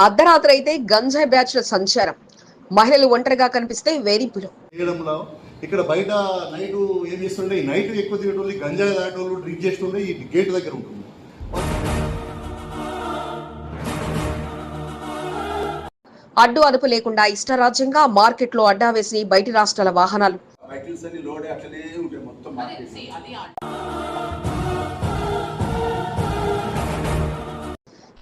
అర్ధరాత్రి అయితే గంజాయి బ్యాచ్ల సంచారం. మహిళలు ఒంటరిగా కనిపిస్తే వేధింపులు. ఇక్కడ బయట నైట్ ఏం చేస్తుండే, నైట్ ఎక్కువ తినేటోళ్ళు, గంజాయి తాగేటోళ్ళు, డ్రింక్ చేస్తుండే ఈ గేట్ దగ్గర ఉంటుంది. అడ్డు అదుపు లేకుండా ఇష్టరాజ్యంగా మార్కెట్లో అడ్డా వేసి బయటి రాష్ట్రాల వాహనాలు.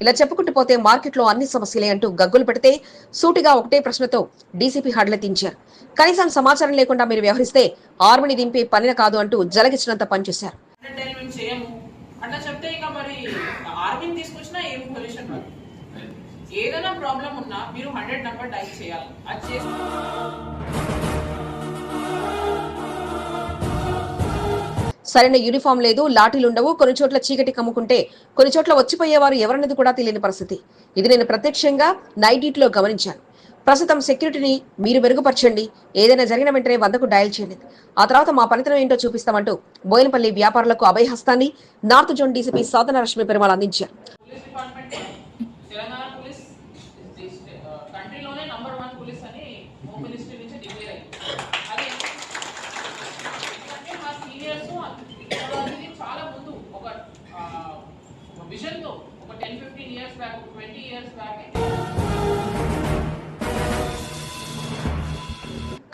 ఇలా చెప్పుకుంటూ పోతే మార్కెట్లో అన్ని సమస్యలే అంటూ గగ్గులు పెడితే సూటిగా ఒకటే ప్రశ్నతో డీసీపీ హడలెత్తించారు. కనీసం సమాచారం లేకుండా మీరు వ్యవహరిస్తే ఆర్మీని దింపే పనిన కాదు అంటూ జలగిచ్చినంత పనిచేశారు. ఏదైనా ప్రాబ్లం ఉన్నా మీరు 100 నంబర్ డైల్ చేయాలి. అది సరైన యూనిఫామ్ లేదు, లాఠీలు ఉండవు, కొన్ని చోట్ల చీకటి కమ్ముకుంటే కొన్ని చోట్ల వచ్చిపోయేవారు ఎవరన్నది కూడా తెలియని పరిస్థితి. ఇది నేను ప్రత్యక్షంగా నైట్ డ్యూటీలో గమనించాను. ప్రస్తుతం సెక్యూరిటీని మీరు మెరుగుపరచండి, ఏదైనా జరిగిన వెంటనే 100కు డయల్ చేయండి, ఆ తర్వాత మా పనితనం ఏంటో చూపిస్తామంటూ బోయినపల్లి వ్యాపారులకు అభయహస్తాన్ని north zone DCP Sadhana Rashmi Perumal అందించారు. చాలా ముందు ఒక విజన్ తో ఒక 10-15 years back, 20 years back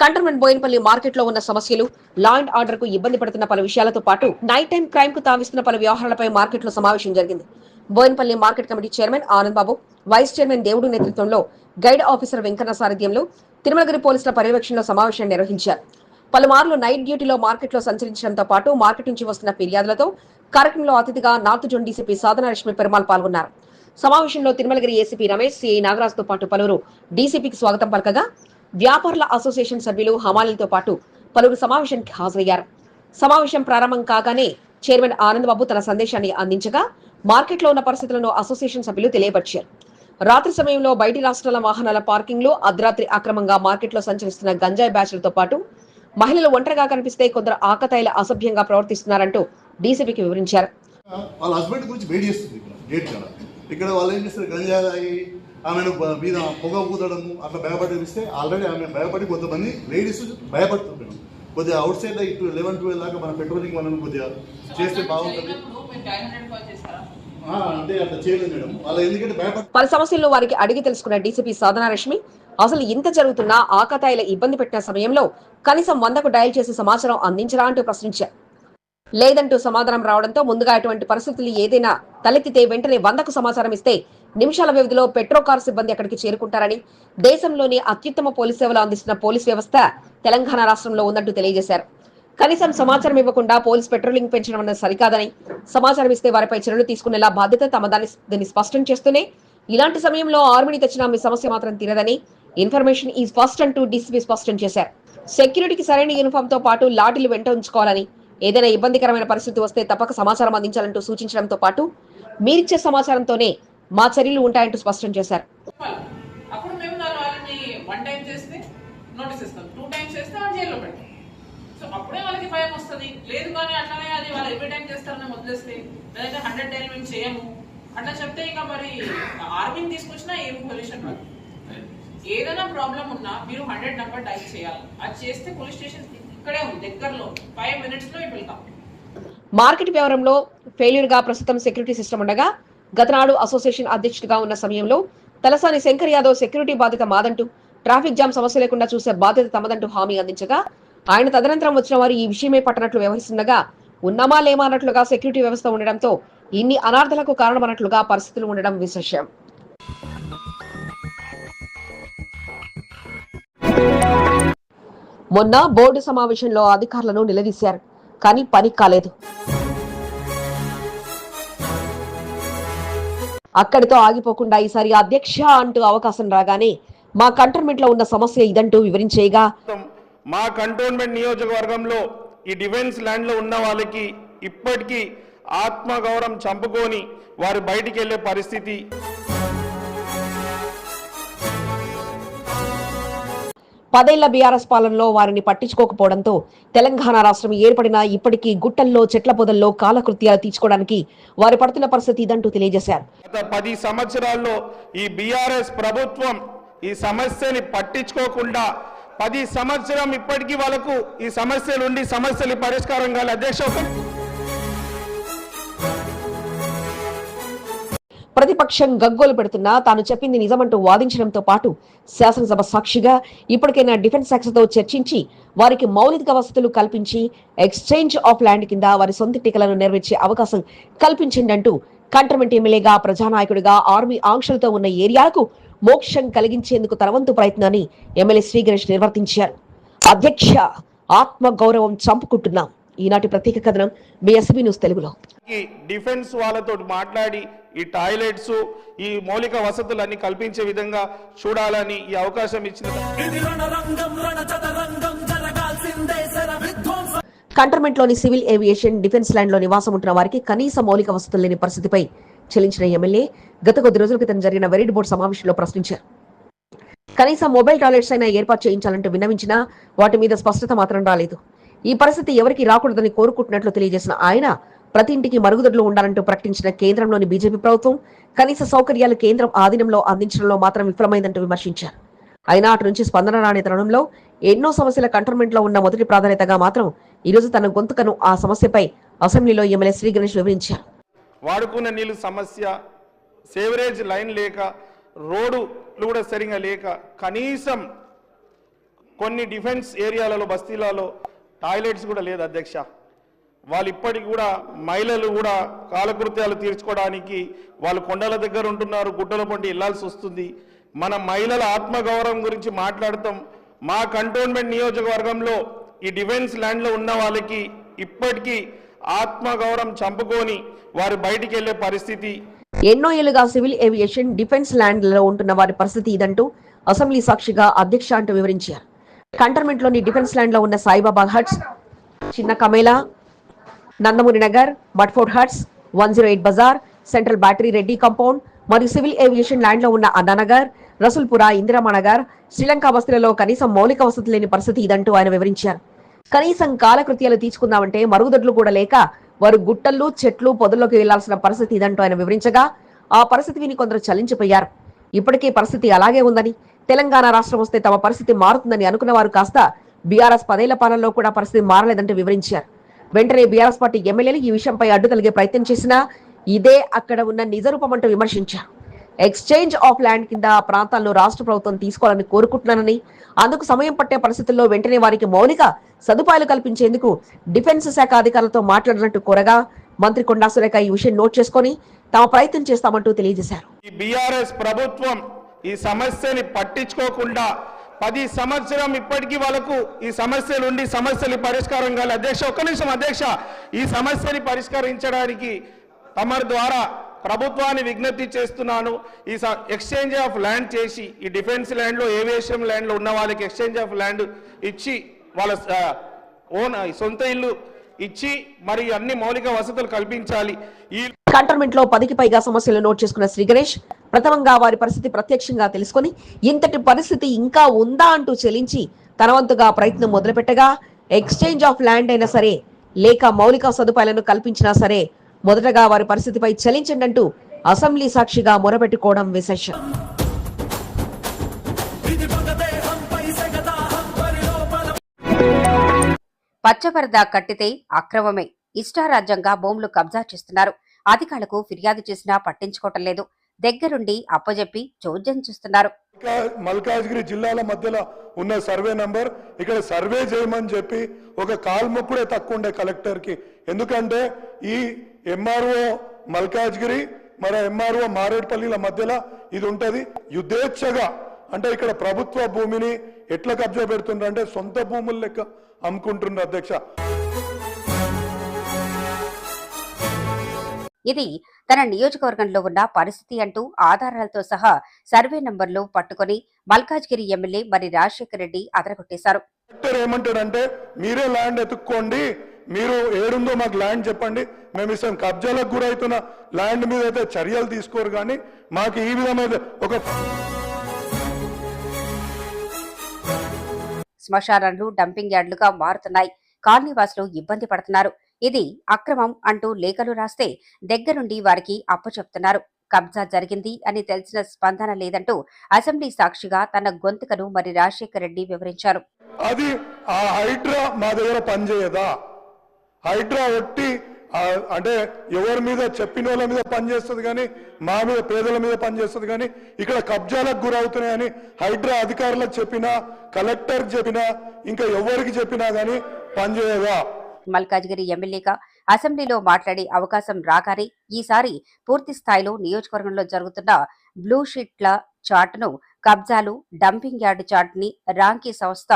cantonment Boinapally market లో ఉన్న సమస్యలు, లా అండ్ ఆర్డర్ కు ఇబ్బంది పడుతున్న పలు విషయాలతో పాటు నైట్ టైం క్రైమ్ కు తావిస్తున్న పలు వ్యవహారాలపై మార్కెట్ లో సమావేశం జరిగింది. Boinapalli market committee chairman Anand Babu, vice chairman Devudu నేతృత్వంలో గైడ్ ఆఫీసర్ వెంకన్న సారథ్యంలో తిరుమలగిరి పోలీసుల పర్యవేక్షణలో సమావేశం నిర్వహించారు. పలుమార్లు నైట్ డ్యూటీలో మార్కెట్ లో సంచరించడంతో పాటు మార్కెట్ నుంచి వస్తున్న ఫిర్యాదులతో కార్యక్రమంలో అతిథిగా north zone DCP Sadhana Rashmi Perumal పాల్గొన్నారు. సమావేశంలో తిరుమలగిరి ఏసీపీ రమేష్, సిఐ నాగరాజ్ తో పాటు పలువురు డీసీపీకి స్వాగతం పలకగా వ్యాపారుల అసోసియేషన్ సభ్యులు, హమాలీలతో పాటు పలువురు సమావేశానికి హాజరయ్యారు. సమావేశం ప్రారంభం కాగానే చైర్మన్ ఆనంద్ బాబు తన సందేశాన్ని అందించగా మార్కెట్ లో ఉన్న పరిస్థితులను అసోసియేషన్ సభ్యులు తెలియపరిచారు. రాత్రి సమయంలో బయటి రాష్ట్రాల వాహనాల పార్కింగ్ లో అర్ధరాత్రి అక్రమంగా మార్కెట్ లో సంచరిస్తున్న గంజాయి బ్యాచ్లతో పాటు మహిళలు ఒంటరిగా కనిపిస్తే కొందరు ఆకతాయిల అసభ్యంగా ప్రవర్తిస్తున్నారంటూ డీసీపీకి వివరించారు. వాళ్ళ హస్బెండ్ గురించి వెయిట్ చేస్తుంది ఇక్కడ వాళ్ళు ఏం చేస్తారు, గంజాయి ఆమెను మీద పొగ ఊదడము అట్లా భయపడిస్తే ఆల్రెడీ ఆమె భయపడి కొంతమంది లేడీస్ భయపడుతుంటారు. కొద్దిగా అవుట్ సైడ్ 11-12 దాకా మన పెట్రోలింగ్ మనం కొద్దిగా చేస్తే బాగుంటుంది. పలు సమస్యలను వారికి అడిగి తెలుసుకున్న డీసీపీ సాధన రష్మి అసలు ఇంత జరుగుతున్నా ఆకతాయిల ఇబ్బంది పెట్టిన సమయంలో కనీసం 100కు డయల్ చేసి సమాచారం అందించరా అంటూ ప్రశ్నించారు. లేదంటూ సమాధానం రావడంతో ముందుగా అటువంటి పరిస్థితులు ఏదైనా తలెత్తితే వెంటనే 100కు సమాచారం ఇస్తే నిమిషాల వ్యవధిలో పెట్రో కార్ సిబ్బంది అక్కడికి చేరుకుంటారని, దేశంలోని అత్యుత్తమ పోలీస్ సేవలు అందిస్తున్న పోలీస్ వ్యవస్థ తెలంగాణ రాష్ట్రంలో ఉందంటూ తెలియజేశారు. కనీసం సమాచారం ఇవ్వకుండా పోలీస్ పెట్రోలింగ్ పెంచడం అన్నది సరికాదని, సమాచారం ఇస్తే వారిపై చర్యలు తీసుకునేలా బాధ్యత తమదాన్ని స్పష్టం చేస్తూనే ఇలాంటి సమయంలో ఆర్మీని తెచ్చినా మీ సమస్య మాత్రం తీరదని, ఇన్ఫర్మేషన్ ఈజ్ ఫస్ట్ అంటూ డీసీపీ స్పష్టం చేశారు. సెక్యూరిటీకి సరైన యూనిఫామ్ తో పాటు లాఠీలు వెంట ఉంచుకోవాలని, ఏదైనా ఇబ్బందికరమైన పరిస్థితి వస్తే తప్పక సమాచారం అందించాలంటూ సూచించడంతో పాటు మీరిచ్చే సమాచారంతోనే మా చర్యలు ఉంటాయంటూ స్పష్టం చేశారు. అప్పుడు మేము వాళ్ళని 1 టైం చేస్తే నోటీస్ ఇస్తాం, 2 టైమ్స్ చేస్తే ఆ జైల్లో పెడతాం. సో అప్పుడే వాళ్ళకి భయం వస్తుంది. లేదు కానీ అట్లానే అది వాళ్ళు ఎవ్రీ టైం చేస్తారని వదిలేస్తే, లేదంటే 100 టైం మేము చేయము అట్లా చెప్తే ఇక మరి ఆర్మీని తీసుకొచ్చినా ఏం పొల్యూషన్ కాదు. ఏదైనా ప్రాబ్లం ఉన్నా మీరు 100 నంబర్ డైల్ చేయాలి. అది చేస్తే పోలీస్ స్టేషన్ ఇక్కడే ఉంది, దగ్గరలో 5 మినిట్స్ లో వెళ్తాం. మార్కెట్ వ్యవహారంలో ఫెయిల్యూర్ గా ప్రస్తుతం సెక్యూరిటీ సిస్టమ్ ఉండగా గతనాడు అసోసియేషన్ అధ్యక్షుడిగా ఉన్న సమయంలో తలసాని శంకర్ యాదవ్ సెక్యూరిటీ బాధ్యత మాదంటూ, ట్రాఫిక్ జామ్ సమస్య లేకుండా చూసే బాధ్యత తమదంటూ హామీ అందించగా ఆయన తదనంతరం వచ్చిన వారు ఈ విషయమే పట్టనట్లు వ్యవహరిస్తుండగా ఉన్నామా లేమా అన్నట్లుగా సెక్యూరిటీ వ్యవస్థ ఉండడంతో ఇన్ని అనార్థాలకు కారణమన్నట్లుగా పరిస్థితులు ఉండడం విశేషం. మొన్న బోర్డు సమావేశంలో అధికారులను నిలదీశారు, కానీ పని కాలేదు. అక్కడితో ఆగిపోకుండా ఈసారి అధ్యక్ష అంటూ అవకాశం రాగానే మా కంటోన్మెంట్ లో ఉన్న సమస్య ఇదంటూ వివరించేగా, మా కంటోన్మెంట్ నియోజకవర్గంలో ఈ డిఫెన్స్ ల్యాండ్ లో ఉన్న వాళ్ళకి ఇప్పటికీ ఆత్మగౌరవం చంపుకొని వారు బయటికి వెళ్లే పరిస్థితి. 10 ఏళ్ల బీఆర్ఎస్ పాలనలో వారిని పట్టించుకోకపోవడంతో తెలంగాణ రాష్ట్రం ఏర్పడినా ఇప్పటికీ గుట్టల్లో చెట్ల పొదల్లో కాలకృత్యాలు తీర్చుకోవడానికి వారు పడుతున్న పరిస్థితి ఇదంటూ తెలియజేశారు. గత 10 సంవత్సరాల్లో ఈ బీఆర్ఎస్ ప్రభుత్వం ఈ సమస్యని పట్టించుకోకుండా 10 సంవత్సరం ఇప్పటికీ వాళ్ళకు ఈ సమస్యలు ఉండి సమస్యలు పరిష్కారం కాలే. అధ్యక్ష, ప్రతిపక్షం గగ్గోలు పెడుతున్నా తాను చెప్పింది నిజమంటూ వాదించడంతో పాటు శాసనసభ సాక్షిగా ఇప్పటికైనా డిఫెన్స్ శాఖతో చర్చించి వారికి మౌలిక వసతులు కల్పించి ఎక్స్చేంజ్ ఆఫ్ ల్యాండ్ కింద వారి సొంత టీకలను నెరవేర్చే అవకాశం కల్పించిందంటూ కంటోన్మెంట్ ఎమ్మెల్యేగా ప్రజానాయకుడిగా ఆర్మీ ఆంక్షలతో ఉన్న ఏరియాలకు మోక్షం కలిగించేందుకు తన వంతు ప్రయత్నాన్ని ఎమ్మెల్యే శ్రీ గణేష్ నిర్వర్తించారు. అధ్యక్ష, ఆత్మగౌరవం చంపుకుంటున్నాం. ఈనాటి ప్రత్యేక కథనం BSB న్యూస్ తెలుగులో. డిఫెన్స్ వాళ్ళతో మాట్లాడి ఈ టాయిలెట్స్ ఈ మౌలిక వసతులన్నీ కల్పించే విధంగా చూడాలని ఈ అవకాశం ఇచ్చిన కంటోన్మెంట్ లోని సివిల్ ఏవియేషన్ డిఫెన్స్ ల్యాండ్ లో నివాసం ఉంటున్న వారికి కనీస మౌలిక వసతులు లేని పరిస్థితిపై చెల్లించిన ఎమ్మెల్యే గత కొద్ది రోజుల క్రితం జరిగిన వెరీడ్ బోర్డు సమావేశంలో ప్రశ్నించారు. కనీసం మొబైల్ టాయిలెట్స్ అయినా ఏర్పాటు చేయించాలంటూ విన్నవించినా వాటి మీద స్పష్టత మాత్రం రాలేదు. ఈ పరిస్థితి ఎవరికి రాకూడదని కోరుకుంటున్నట్లు తెలియజేసిన ఆయన ప్రతి ఇంటికి మరుగుదొడ్లు ఉండాలంటూ ప్రకటించిన కేంద్రంలోని బీజేపీ ప్రభుత్వం కనీస సౌకర్యాలు కేంద్రం ఆధీనంలో అందించడంలో మాత్రం విఫలమైందంటూ విమర్శించారు. అయినా అటు నుంచి స్పందన రాని తరుణంలో ఎన్నో సమస్యల కంటోన్మెంట్ లో ఉన్న మొదటి ప్రాధాన్యతగా మాత్రం ఈరోజు తన గొంతుకను ఆ సమస్యపై అసెంబ్లీలో ఎమ్మెల్యే శ్రీ గణేష్ వివరించారు. వాడుకున్న నీళ్లు సమస్య, సేవరేజ్ లైన్ లేక, రోడ్డు కూడా సరిగా లేక, కనీసం కొన్ని డిఫెన్స్ ఏరియాలలో బస్తీలలో టాయిలెట్స్ కూడా లేదు. అధ్యక్ష, వాళ్ళు ఇప్పటికి కూడా మహిళలు కూడా కాలకృత్యాలు తీర్చుకోవడానికి వాళ్ళు కొండల దగ్గర ఉంటున్నారు, గుట్టల పొంటి వెళ్లాల్సి వస్తుంది. మన మహిళల ఆత్మగౌరవం గురించి మాట్లాడతాం. మా కంటోన్మెంట్ నియోజకవర్గంలో ఈ డిఫెన్స్ ల్యాండ్లో ఉన్న వాళ్ళకి ఇప్పటికీ ఆత్మగౌరవం చంపుకొని వారు బయటికి వెళ్లే పరిస్థితి. ఎన్నో ఏళ్లుగా సివిల్ ఏవియేషన్ డిఫెన్స్ ల్యాండ్లలో ఉంటున్న వారి పరిస్థితి ఇదంటూ అసెంబ్లీ సాక్షిగా అధ్యక్ష అంటూ వివరించారు. కంటోన్మెంట్ లోని డిఫెన్స్ ల్యాండ్ లో ఉన్న సాయిబాబా హట్స్, చిన్న కమేలా, నందమూరి నగర్, బట్ఫోర్డ్ హట్స్, 108 బజార్, సెంట్రల్ బ్యాటరీ రెడ్డి కాంపౌండ్ మరియు సివిల్ ఏవియేషన్ ల్యాండ్ లో ఉన్న అన్నానగర్, రసూల్పుర, ఇందిరామా నగర్, శ్రీలంక బస్తీలలో కనీసం మౌలిక వసతులు లేని పరిస్థితి ఇదంటూ ఆయన వివరించారు. కనీసం కాలకృత్యాలు తీర్చుకుందామంటే మరుగుదొడ్లు కూడా లేక వారు గుట్టలు చెట్లు పొదల్లోకి వెళ్లాల్సిన పరిస్థితి ఇదంటూ ఆయన వివరించగా ఆ పరిస్థితి విని కొందరు చలించిపోయారు. ఇప్పటికే పరిస్థితి అలాగే ఉందని, తెలంగాణ రాష్ట్రం వస్తే తమ పరిస్థితి మారుతుందని అనుకున్న వారు కాస్త బీఆర్ఎస్ 10 ఏళ్ల పాలనలో కూడా పరిస్థితి మారలేదంటూ వివరించారు. వెంటనే బీఆర్ఎస్ పార్టీ ఎమ్మెల్యేలు ఈ విషయంపై అడ్డు తొలగే ప్రయత్నం చేసినా ఇదే అక్కడ ఉన్న నిజరూపమంటూ విమర్శించారు. ఎక్స్చేంజ్ ఆఫ్ ల్యాండ్ కింద ఆ ప్రాంతాల్లో రాష్ట్ర ప్రభుత్వం తీసుకోవాలని కోరుకుంటున్నానని, అందుకు సమయం పట్టే పరిస్థితుల్లో వెంటనే వారికి మౌలిక సదుపాయాలు కల్పించేందుకు డిఫెన్స్ శాఖ అధికారులతో మాట్లాడినట్టు కోరగా మంత్రి కొండా సురేఖ ఈ విషయం నోట్ చేసుకుని తమ ప్రయత్నం చేస్తామంటూ తెలియజేశారు. ఈ బీఆర్ఎస్ ప్రభుత్వం ఈ సమస్యని పట్టించుకోకుండా 10 సంవత్సరం ఇప్పటికీ వాళ్ళకు ఈ సమస్యలు ఉండి సమస్యలు పరిష్కారం కాలే. అధ్యక్ష, ఒక్క నిమిషం అధ్యక్ష, ఈ సమస్యని పరిష్కరించడానికి తమరి ద్వారా ప్రభుత్వాన్ని విజ్ఞప్తి చేస్తున్నాను. ఈ ఎక్స్చేంజ్ ఆఫ్ ల్యాండ్ చేసి ఈ డిఫెన్స్ ల్యాండ్లో ఏవియేషన్ ల్యాండ్లో ఉన్న వాళ్ళకి ఎక్స్చేంజ్ ఆఫ్ ల్యాండ్ ఇచ్చి వాళ్ళ ఓన్ సొంత ఇల్లు ఇచ్చి మరి అన్ని మౌలిక వసతులు కల్పించాలి. ఈ కంటోన్మెంట్ లో 10కి పైగా సమస్యలు నోట్ చేసుకున్న శ్రీ గణేష్ ప్రథమంగా వారి పరిస్థితి ప్రత్యక్షంగా తెలుసుకుని ఇంతటి పరిస్థితి ఇంకా ఉందా అంటూ చెల్లించి తన వంతుగా ప్రయత్నం మొదలుపెట్టగా ఎక్స్చేంజ్ ఆఫ్ ల్యాండ్ అయినా సరే లేక మౌలిక సదుపాయాలను కల్పించినా సరే మొదటగా వారి పరిస్థితిపై చెల్లించండి అంటూ అసెంబ్లీ సాక్షిగా మొరపెట్టుకోవడం విశేషం. పచ్చపరద కట్టితే అక్రమమే, ఇష్టారాజ్యంగా భూములు కబ్జా చేస్తున్నారు. అధికారులకు ఫిర్యాదు చేసినా పట్టించుకోవటం లేదు. దగ్గరుండి అప్పజెప్పి చోద్యం చూస్తున్నారు. మల్కాజ్గిరి జిల్లాల మధ్యలో ఉన్న సర్వే నంబర్ ఇక్కడ సర్వే చేయమని చెప్పి ఒక కాల్ముక్కుడే తక్కువ ఉండే కలెక్టర్ కి. ఎందుకంటే ఈ ఎంఆర్ఓ మల్కాజ్గిరి మన ఎంఆర్ఓ మారేడుపల్లిల మధ్యలో ఇది ఉంటది. యుద్ధేచ్ఛగా అంటే ఇక్కడ ప్రభుత్వ భూమిని ఎట్లా కబ్జా పెడుతుండ్రు అంటే సొంత భూముల లెక్క అమ్ముకుంటున్నారు. అధ్యక్ష, ఇది తన నియోజకవర్గంలో ఉన్న పరిస్థితి అంటూ ఆధారాలతో సహా సర్వే నంబర్లు పట్టుకుని మల్కాజ్గిరి ఎమ్మెల్యే మరి రాజశేఖర రెడ్డి అదరగొట్టేశారు. కలెక్టర్ ఏమంటాడంటే మీరే ల్యాండ్ ఎత్తుక్కోండి, మీరు ఏడుందో మాకు ల్యాండ్ చెప్పండి, మేము ఇస్తాం. కబ్జాలకు గురవుతున్న ల్యాండ్ మీద అయితే చర్యలు తీసుకోరు, కానీ మాకు ఈ విధమైన ఒక శ్మశానాలు డంపింగ్ యార్డులుగా మారుతున్నాయి. కాలనీవాసులు ఇబ్బంది పడుతున్నారు. ఇది అక్రమం అంటూ లేఖలు రాస్తే దగ్గరుండి వారికి అప్పచెప్తున్నారు. కబ్జా జరిగింది అని తెలిసిన స్పందన లేదంటూ అసెంబ్లీ సాక్షిగా తన గొంతుకను మరి రాజశేఖర్ రెడ్డి వివరించారు. అది ఆ హైడ్రా మా దగ్గర పనిచేయదా? హైడ్రా ఒట్టి అంటే ఎవరి మీద చెప్పిన వాళ్ళ మీద పనిచేస్తుంది కానీ మా మీద పేదల మీద పనిచేస్తుంది కానీ ఇక్కడ కబ్జాలకు గురవుతున్నాయని హైడ్రా అధికారులకు చెప్పినా, కలెక్టర్ చెప్పినా, ఇంకా ఎవరికి చెప్పినా కానీ పనిచేయదా? మల్కాజ్గిరి ఎమ్మెల్యేగా అసెంబ్లీలో మాట్లాడే అవకాశం రాగానే ఈసారి పూర్తి స్థాయిలో నియోజకవర్గంలో జరుగుతున్న బ్లూ షీట్ల చార్ట్ను, కబ్జాలు, డంపింగ్ యార్డు చార్ట్ని రాంకీ సంస్థ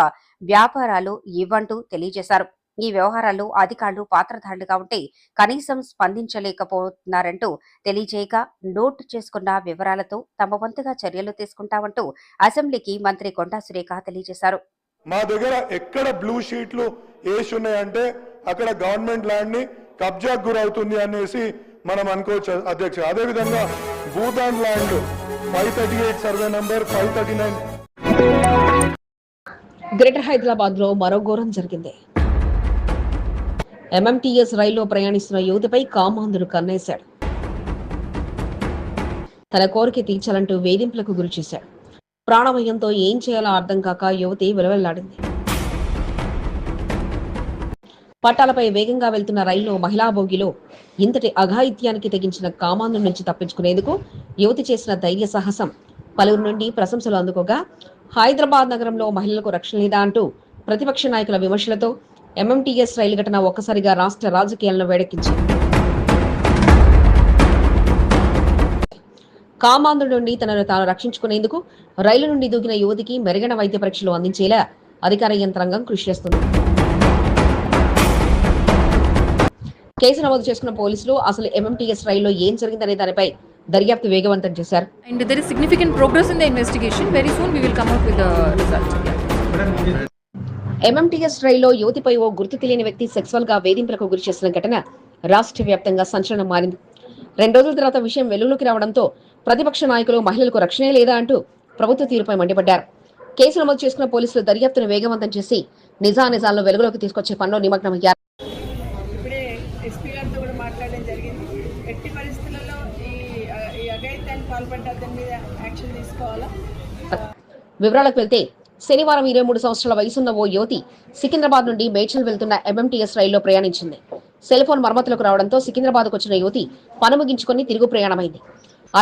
వ్యాపారాలు ఇవ్వంటూ తెలియజేశారు. ఈ వ్యవహారాల్లో అధికారులు పాత్రధారులుగా ఉంటే కనీసం స్పందించలేకపోతున్నారంటూ తెలియజేయగా నోటు చేసుకున్న వివరాలతో తమ వంతుగా చర్యలు తీసుకుంటామంటూ అసెంబ్లీకి మంత్రి కొండా సురేఖ తెలియజేశారు. మా దగ్గర ఎక్కడ బ్లూ షీట్లు వేసి ఉన్నాయంటే అక్కడ గవర్నమెంట్ ల్యాండ్ ని కబ్జాకు గురవుతుంది అనేసి మనం అనుకోవచ్చు అధ్యక్ష. అదేవిధంగా Bhoodan land 538 survey number 539. Greater Hyderabad లో మరో ఘోరం జరిగింది. ఎంఎంటీఎస్ రైల్లో ప్రయాణిస్తున్న యువతిపై కామాంధుడు కన్నేశాడు. తన కోరిక తీర్చాలంటూ వేధింపులకు గురి చేశాడు. ప్రాణభయంతో ఏం చేయాలో అర్థం కాక యువతి విలవెల్లాడింది. పట్టాలపై వేగంగా వెళ్తున్న రైల్లో మహిళా బోగిలో ఇంతటి అఘాయిత్యానికి తెగించిన కామాంధుడి నుంచి తప్పించుకునేందుకు యువతి చేసిన ధైర్య సాహసం పలువురి నుండి ప్రశంసలు అందుకోగా, హైదరాబాద్ నగరంలో మహిళలకు రక్షణ లేదా అంటూ ప్రతిపక్ష నాయకుల విమర్శలతో ఎంఎంటీఎస్ రైలు ఘటన ఒక్కసారిగా రాష్ట్ర రాజకీయాలను వేడెక్కించింది. కామాంధుడి నుండి తనను తాను రక్షించుకునేందుకు రైలు నుండి దూకిన యువతికి మెరుగైన వైద్య పరీక్షలు అందించేలా అధికార యంత్రాంగం కృషి చేస్తుంది. కేసు నమోదు చేసుకున్న పోలీసులు అసలు ఎంఎంటీఎస్ రైల్లో ఏం జరిగిందనే దానిపై దర్యాప్తు వేగవంతం చేశారు. And there is significant progress in the investigation. Very soon we will come out with the results. MMTS రైల్లో యువతిపై ఓ గుర్తు తెలియని వ్యక్తి సెక్సువల్ గా వేధింపులకు గురి చేసిన ఘటన రాష్ట్ర వ్యాప్తంగా సంచలనం మారింది. 2 రోజుల తర్వాత విషయం వెలుగులోకి రావడంతో ప్రతిపక్ష నాయకులు మహిళలకు రక్షణే లేదా అంటూ ప్రభుత్వ తీరుపై మండిపడ్డారు. కేసు నమోదు చేసుకున్న పోలీసులు దర్యాప్తును వేగవంతం చేసి నిజానిజాలను వెలుగులోకి తీసుకొచ్చే పనిలో నిమగ్నమయ్యారు. ఇప్పుడే ఎస్పీ గారితో కూడా మాట్లాడడం జరిగింది. ఎట్టి పరిస్థితులలో ఈ అఘాయిత్యానికి పాల్పడ్డ అతని మీద యాక్షన్ తీసుకోవాలా. వివరాలకు వెళ్తే శనివారం 23 సంవత్సరాల వయసున్న ఓ యువతి సికింద్రాబాద్ నుండి మేడ్చల్ వెళ్తున్న ఎంఎంటీఎస్ రైల్లో ప్రయాణించింది. సెల్ ఫోన్ మరమ్మతులకు రావడంతో సికింద్రాబాద్కు వచ్చిన యువతి పని ముగించుకుని తిరుగు ప్రయాణమైంది.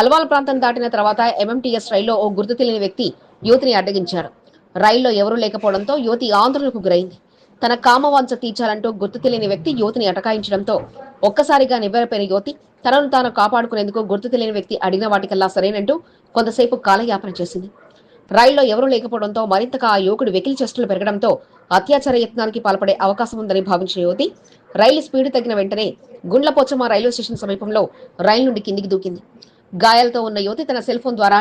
అల్వాల్ ప్రాంతం దాటిన తర్వాత ఎంఎంటీఎస్ రైల్లో ఓ గుర్తు తెలియని వ్యక్తి యువతిని అడ్డగించాడు. రైల్లో ఎవరూ లేకపోవడంతో యువతి ఆందోళనకు గురైంది. తన కామవాంఛ తీర్చాలంటూ గుర్తు తెలియని వ్యక్తి యువతిని అటకాయించడంతో ఒక్కసారిగా నివ్వెరపోయిన యువతి తనను తాను కాపాడుకునేందుకు గుర్తు తెలియని వ్యక్తి అడిగిన వాటికల్లా సరేనంటూ కొంతసేపు కాలయాపన చేసింది. రైల్లో ఎవరూ లేకపోవడంతో మరింతగా ఆ యువకుడు వెకిలి చేష్టలు పెరగడంతో అత్యాచార యత్నానికి పాల్పడే అవకాశం ఉందని భావించిన యువతి రైలు స్పీడ్ తగ్గిన వెంటనే గుండ్లపోచమ్మ రైల్వే స్టేషన్ సమీపంలో రైలు నుండి కిందికి దూకింది. గాయాలతో ఉన్న యువతి తన సెల్ ఫోన్ ద్వారా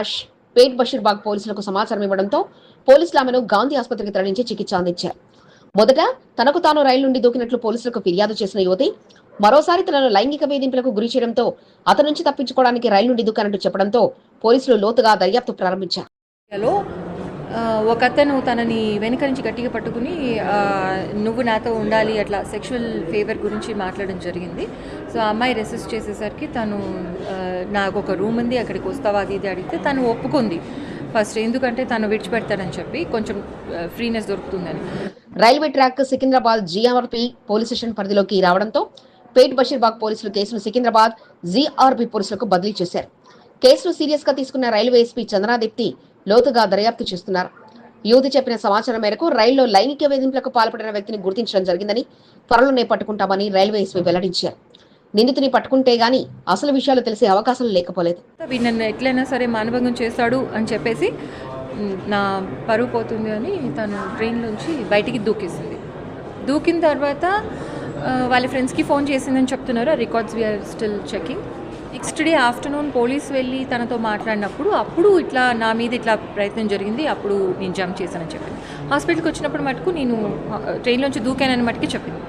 పేట్ బషీర్బాగ్ పోలీసులకు సమాచారం ఇవ్వడంతో పోలీసులు ఆమెను గాంధీ ఆసుపత్రికి తరలించి చికిత్స అందించారు. మొదట తనకు తాను రైలు నుండి దూకినట్లు పోలీసులకు ఫిర్యాదు చేసిన యువతి మరోసారి తనను లైంగిక వేధింపులకు గురి చేయడంతో అతని నుంచి తప్పించుకోవడానికి రైలు నుండి దూకానంటూ చెప్పడంతో పోలీసులు లోతుగా దర్యాప్తు ప్రారంభించారు. ఒక అతను తనని వెనుక నుంచి గట్టిగా పట్టుకుని నువ్వు నాతో ఉండాలి అట్లా సెక్షువల్ ఫేవర్ గురించి మాట్లాడడం జరిగింది. సో ఆ అమ్మాయి రెసిస్ట్ చేసేసరికి తను నాకు ఒక రూమ్ ఉంది అక్కడికి వస్తావా అది ఇది అడిగితే తను ఒప్పుకుంది ఫస్ట్, ఎందుకంటే తను విడిచిపెడతాడని చెప్పి కొంచెం ఫ్రీనెస్ దొరుకుతుందని. Railway track Secunderabad GRP police station పరిధిలోకి రావడంతో పేట్ బషీర్బాగ్ పోలీసులు కేసును సికింద్రాబాద్ జీఆర్పీ పోలీసులకు బదిలీ చేశారు. కేసును సీరియస్ గా తీసుకున్న రైల్వే ఎస్పీ చంద్రాదీప్తి లోతుగా దర్యాప్తు చేస్తున్నారు. యువతి చెప్పిన సమాచారం మేరకు రైల్లో లైంగిక వేధింపులకు పాల్పడిన వ్యక్తిని గుర్తించడం జరిగిందని, త్వరలోనే పట్టుకుంటామని రైల్వే ఎస్పీ వెల్లడించారు. నిందితుని పట్టుకుంటే గానీ అసలు విషయాలు తెలిసే అవకాశం లేకపోలేదు. నన్ను ఎట్లయినా సరే మానభంగం చేస్తాడు అని చెప్పేసి నా పరువు పోతుంది అని తను ట్రైన్లోంచి బయటికి దూకేసింది. దూకిన తర్వాత వాళ్ళ ఫ్రెండ్స్కి ఫోన్ చేసిందని చెప్తున్నారు. Records we are still checking. Next day afternoon police వెళ్ళి తనతో మాట్లాడినప్పుడు అప్పుడు ఇట్లా నా మీద ఇట్లా ప్రయత్నం జరిగింది, అప్పుడు నేను జంప్ చేశానని చెప్పింది. హాస్పిటల్కి వచ్చినప్పుడు మటుకు నేను ట్రైన్లోంచి దూకానని మటుకే చెప్పింది.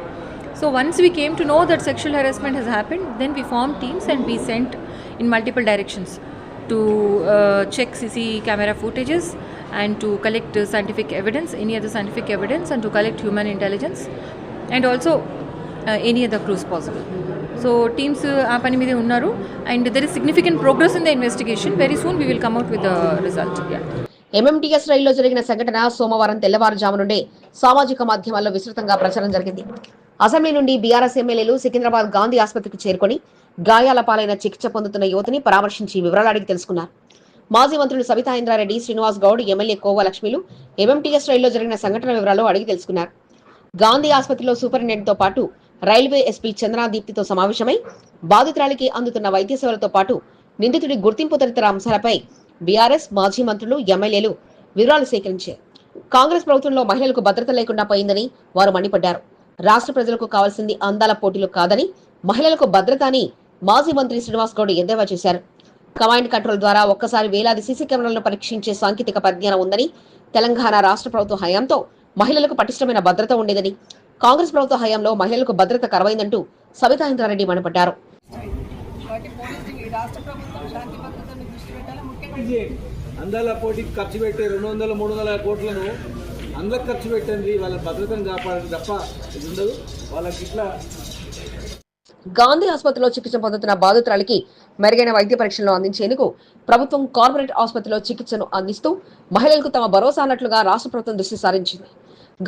So once we came to know that sexual harassment has happened, then we formed teams and we sent in multiple directions to check CC camera footages and to collect scientific evidence, any other scientific evidence, and to collect human intelligence, and also any other clues possible. So teams aa pani meede unnaru, and there is significant progress in the investigation. Very soon we will come out with the result. Yeah. MMTS రైల్లో జరిగిన సంఘటన సోమవారం తెల్లవారుజాము నుండి సామాజిక మాధ్యమాల్లో విస్తృతంగా ప్రచారం జరిగింది. అసెంబ్లీ నుండి బీఆర్ఎస్ ఎమ్మెల్యేలు సికింద్రాబాద్ గాంధీ ఆసుపత్రికి చేరుకొని గాయాల పాలైన చికిత్స పొందుతున్న యువతిని పరామర్శించి వివరాలు అడిగి తెలుసుకున్నారు. మాజీ మంత్రులు సబితా ఇంద్రారెడ్డి, శ్రీనివాస్ గౌడ్, ఎమ్మెల్యే కోవ లక్ష్మిలు ఎంఎంటీఎస్ రైల్లో జరిగిన సంఘటన వివరాలు అడిగి తెలుసుకున్నారు. గాంధీ ఆసుపత్రిలో సూపరింటెండెంట్తో పాటు రైల్వే ఎస్పీ చంద్రదీప్తితో సమావేశమై బాధితురాలికి అందుతున్న వైద్య సేవలతో పాటు నిందితుడి గుర్తింపు తదితర అంశాలపై బీఆర్ఎస్ మాజీ మంత్రులు, ఎమ్మెల్యేలు వివరాలు సేకరించారు. కాంగ్రెస్ ప్రభుత్వంలో మహిళలకు భద్రత లేకుండా పోయిందని వారు మండిపడ్డారు. రాష్ట్ర ప్రజలకు కావాల్సింది అందాల పోటీలు కాదని, మహిళలకు భద్రత అని మాజీ మంత్రి శ్రీనివాస్ గౌడ్ ఎద్దేవా చేశారు. కమాండ్ కంట్రోల్ ద్వారా ఒక్కసారి వేలాది సీసీ కెమెరాలను పరీక్షించే సాంకేతిక పరిజ్ఞానం ఉందని, తెలంగాణ రాష్ట్ర ప్రభుత్వ హయాంతో మహిళలకు పటిష్టమైన భద్రత ఉండేదని, కాంగ్రెస్ ప్రభుత్వ హయాంలో మహిళలకు భద్రత కరువైందంటూ సబితా ఇంద్రారెడ్డి మండిపడ్డారు. అందాల పోటీకి ఖర్చు పెట్టే 200-300 కోట్లను అందరికి ఖర్చు పెట్టండి, వాళ్ళ భద్రతను కాపాడండి తప్ప ఇది ఉండదు వాళ్ళకి. ఇట్లా గాంధీ ఆసుపత్రిలో చికిత్స పొందుతున్న బాధితురాలికి మెరుగైన వైద్య పరీక్షలను అందించేందుకు ప్రభుత్వం కార్పొరేట్ ఆసుపత్రిలో చికిత్సను అందిస్తూ మహిళలకు తమ భరోసా అన్నట్లుగా రాష్ట్ర ప్రభుత్వం దృష్టి సారించింది.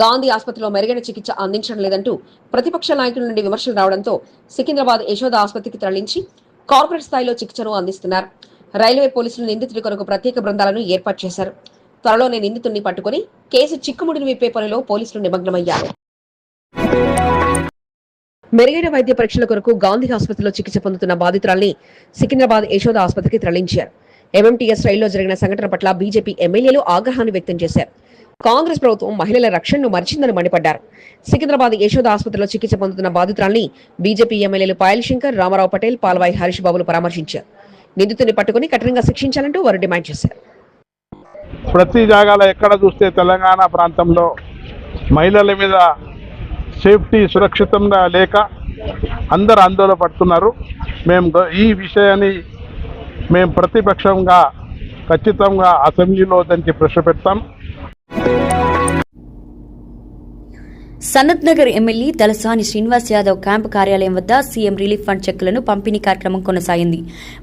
గాంధీ ఆసుపత్రిలో మెరుగైన చికిత్స అందించడం లేదంటూ ప్రతిపక్ష నాయకుల నుండి విమర్శలు రావడంతో సికింద్రాబాద్ యశోద ఆసుపత్రికి తరలించి కార్పొరేట్ స్థాయిలో చికిత్సను అందిస్తున్నారు. రైల్వే పోలీసులు నిందితుడి కొరకు ప్రత్యేక బృందాలను ఏర్పాటు చేశారు. త్వరలోనే నిందితుడిని పట్టుకుని కేసు చిక్కుముడిని విప్పే పనిలో పోలీసులు నిమగ్నమయ్యారు. మెరుగైన వైద్య పరీక్షల కొరకు గాంధీ ఆసుపత్రిలో చికిత్స పొందుతున్న బాధితురాల్ని సికింద్రాబాద్ యశోద ఆసుపత్రికి తరలించారు. ఎంఎంటీఎస్ రైల్లో జరిగిన సంఘటన పట్ల బీజేపీ ఎమ్మెల్యేలు ఆగ్రహాన్ని వ్యక్తం చేశారు. కాంగ్రెస్ ప్రభుత్వం మహిళల రక్షణను మర్చిందని మండిపడ్డారు. సికింద్రాబాద్ యశోద ఆసుపత్రిలో చికిత్స పొందుతున్న బాధితురాల్ని బీజేపీ ఎమ్మెల్యేలు పాయల్ శంకర్, రామారావు పటేల్, పాల్వాయి హరీష్ బాబులు పరామర్శించారు. నిందితుడిని పట్టుకుని కఠినంగా శిక్షించాలంటూ వారు డిమాండ్ చేశారు. ప్రతి జాగాలో ఎక్కడ చూస్తే తెలంగాణ ప్రాంతంలో మహిళల మీద సేఫ్టీ సురక్షితంగా లేక అందరు ఆందోళన పడుతున్నారు. ఈ విషయాన్ని మేము ప్రతిపక్షంగా ఖచ్చితంగా అసెంబ్లీలో దానికి ప్రశ్న పెడతాం. సనత్ నగర్ ఎమ్మెల్యే తలసాని శ్రీనివాస్ యాదవ్ క్యాంపు కార్యాలయం వద్ద సీఎం రిలీఫ్ ఫండ్ చెక్కులను పంపిణీ కార్యక్రమం కొనసాగింది.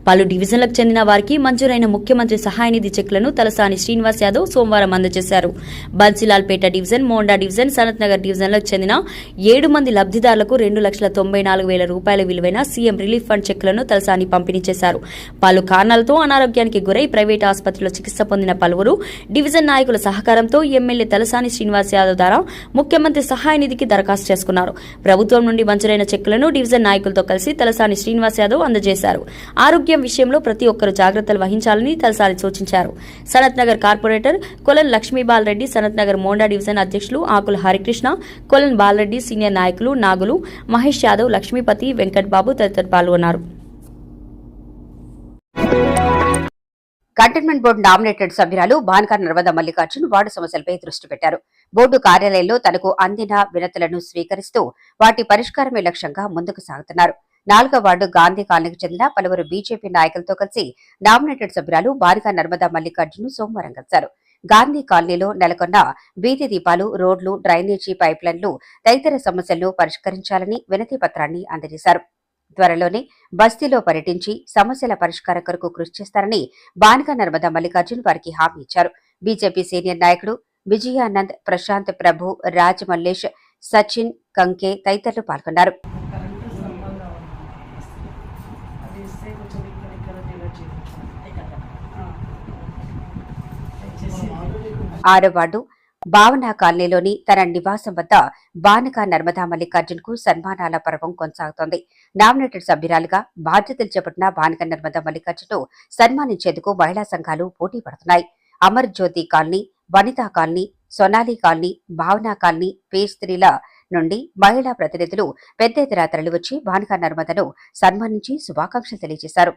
పలు డివిజన్లకు చెందిన వారికి మంజూరైన ముఖ్యమంత్రి సహాయ నిధి చెక్కులను తలసాని శ్రీనివాస్ యాదవ్ సోమవారం అందజేశారు. బన్సీలాల్పేట డివిజన్, మోండా డివిజన్, సనత్ నగర్ డివిజన్లకు చెందిన 7 మంది లబ్దిదారులకు 2,94,000 రూపాయల విలువైన సీఎం రిలీఫ్ ఫండ్ చెక్కులను తలసాని పంపిణీ చేశారు. పలు కారణాలతో అనారోగ్యానికి గురై ప్రైవేటు ఆసుపత్రిలో చికిత్స పొందిన పలువురు డివిజన్ నాయకుల సహకారంతో ఎమ్మెల్యే తలసాని శ్రీనివాస్ యాదవ్ ద్వారా ముఖ్యమంత్రి సహాయ నిధికి దరఖాస్తు చేసుకున్నారు. ప్రభుత్వం నుండి మంజూరైన చెక్కులను డివిజన్ నాయకులతో కలిసి తలసాని శ్రీనివాస్ యాదవ్ అందజేశారు. ఆరోగ్యం విషయంలో ప్రతి ఒక్కరూ జాగ్రత్తలు వహించాలని తలసాని సూచించారు. సనత్ నగర్ కార్పొరేటర్ కొలన్ లక్ష్మీబాల్ రెడ్డి, సనత్ నగర్ మోండా డివిజన్ అధ్యక్షులు ఆకుల హరికృష్ణ, కొలన్ బాలరెడ్డి, సీనియర్ నాయకులు నాగులు, మహేష్ యాదవ్, లక్ష్మీపతి, వెంకట్ బాబు తదితరులు పాల్గొన్నారు. కంటైన్మెంట్ బోర్డు నామినేటెడ్ సభ్యురాలు బాన్కా నర్మదా మల్లికార్జున్ వార్డు సమస్యలపై దృష్టి పెట్టారు. బోర్డు కార్యాలయంలో తనకు అందిన వినతులను స్వీకరిస్తూ వాటి పరిష్కారమే లక్ష్యంగా ముందుకు సాగుతున్నారు. 4వ వార్డు గాంధీ కాలనీకి చెందిన పలువురు బీజేపీ నాయకులతో కలిసి నామినేటెడ్ సభ్యురాలు బాన్కా నర్మదా మల్లికార్జున్ సోమవారం కలిశారు. గాంధీ కాలనీలో నెలకొన్న వీధి దీపాలు, రోడ్లు, డ్రైనేజీ పైప్లైన్లు తదితర సమస్యలను పరిష్కరించాలని వినతి పత్రాన్ని అందజేశారు. త్వరలోనే బస్తీలో పర్యటించి సమస్యల పరిష్కారం కొరకు కృషి చేస్తారని బాన్కా నర్మదా మల్లికార్జున్ వారికి హామీ ఇచ్చారు. బీజేపీ సీనియర్ నాయకుడు విజయానంద్, ప్రశాంత్ ప్రభు, రాజ్ మల్లేష్, సచిన్ కంకే తదితరులు పాల్గొన్నారు. 6వ వార్డు భావన కాలనీలోని తన నివాసం వద్ద బాన్కా నర్మదా మల్లికార్జున్ కు సన్మానాల పర్వం కొనసాగుతోంది. నామినేటెడ్ సభ్యురాలుగా బాధ్యతలు చేపట్టిన బాన్కా నర్మదా మల్లికార్జున్ ను సన్మానించేందుకు మహిళా సంఘాలు పోటీ పడుతున్నాయి. Amar Jyoti colony, Vanita colony, Sonali colony, Bhavana colony, పేస్త్రీల నుండి మహిళా ప్రతినిధులు పెద్ద ఎత్తున తరలివచ్చి బాన్కా నర్మదను సన్మానించి శుభాకాంక్షలు తెలియజేశారు.